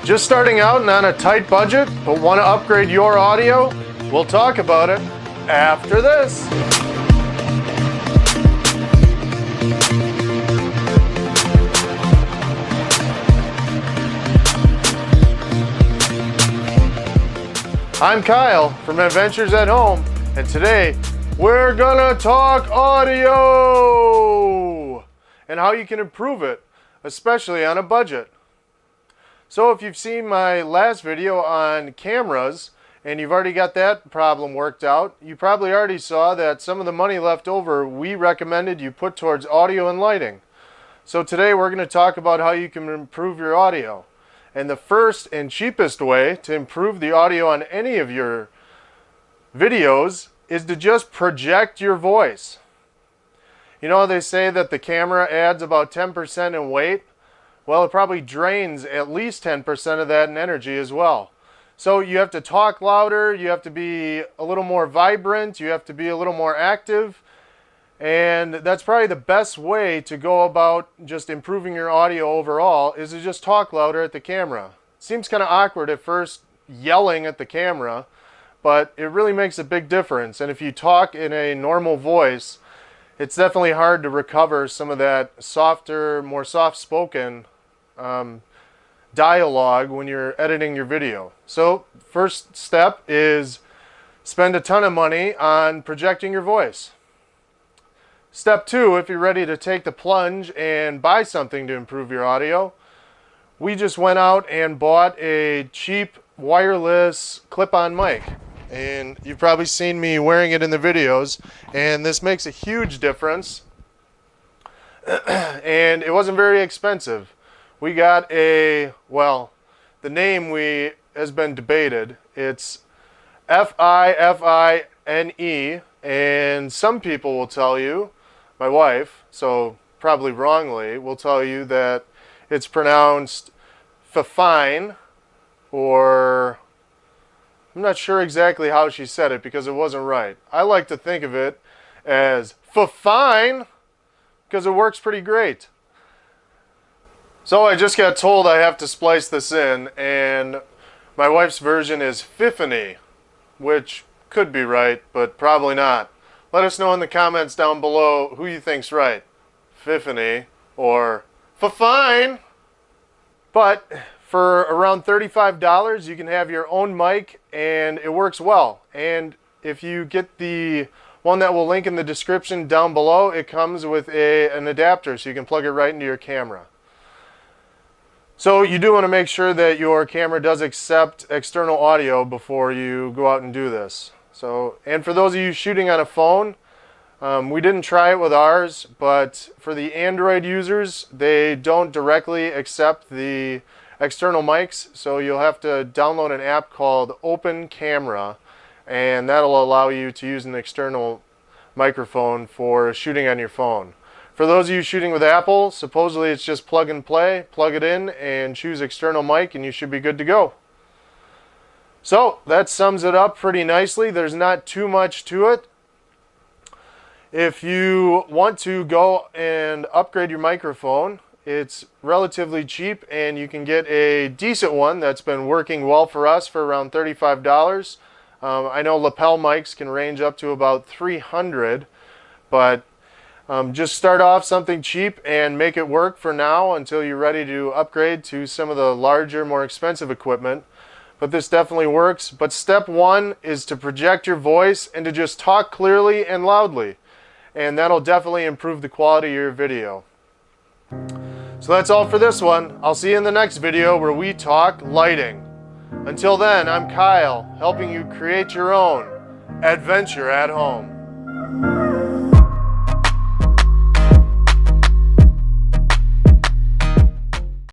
Just starting out and on a tight budget, but want to upgrade your audio? We'll talk about it after this. I'm Kyle from Adventures at Home, and today we're gonna talk audio and how you can improve it, especially on a budget. So if you've seen my last video on cameras and you've already got that problem worked out, you probably already saw that some of the money left over we recommended you put towards audio and lighting. So today we're going to talk about how you can improve your audio. And the first and cheapest way to improve the audio on any of your videos is to just project your voice. You know, they say that the camera adds about 10% in weight. Well, it probably drains at least 10% of that in energy as well. So you have to talk louder, you have to be a little more vibrant, you have to be a little more active. And that's probably the best way to go about just improving your audio overall, is to just talk louder at the camera. Seems kind of awkward at first yelling at the camera, but it really makes a big difference. And if you talk in a normal voice, it's definitely hard to recover some of that softer, more soft-spoken dialogue when you're editing your video. So first step is spend a ton of money on projecting your voice. Step 2, if you're ready to take the plunge and buy something to improve your audio, we just went out and bought a cheap wireless clip-on mic. And you've probably seen me wearing it in the videos, and this makes a huge difference. And it wasn't very expensive. We got a, well, the name has been debated. It's Fifine, and some people will tell you, my wife, so probably wrongly, will tell you that it's pronounced Fifine, or I'm not sure exactly how she said it because it wasn't right. I like to think of it as Fifine because it works pretty great. So I just got told I have to splice this in, and my wife's version is Fifine, which could be right, but probably not. Let us know in the comments down below who you think's right, Fifine or Fifine. But for around $35, you can have your own mic, and it works well. And if you get the one that we'll link in the description down below, it comes with an adapter, so you can plug it right into your camera. So you do want to make sure that your camera does accept external audio before you go out and do this. So, and for those of you shooting on a phone, we didn't try it with ours, but for the Android users, they don't directly accept the external mics, so you'll have to download an app called Open Camera, and that'll allow you to use an external microphone for shooting on your phone. For those of you shooting with Apple, supposedly it's just plug and play, plug it in, and choose external mic, and you should be good to go. So that sums it up pretty nicely. There's not too much to it. If you want to go and upgrade your microphone, it's relatively cheap, and you can get a decent one that's been working well for us for around $35. I know lapel mics can range up to about $300, but just start off something cheap and make it work for now until you're ready to upgrade to some of the larger, more expensive equipment. But this definitely works. But step 1 is to project your voice and to just talk clearly and loudly. And that'll definitely improve the quality of your video. So that's all for this one. I'll see you in the next video where we talk lighting. Until then, I'm Kyle, helping you create your own adventure at home.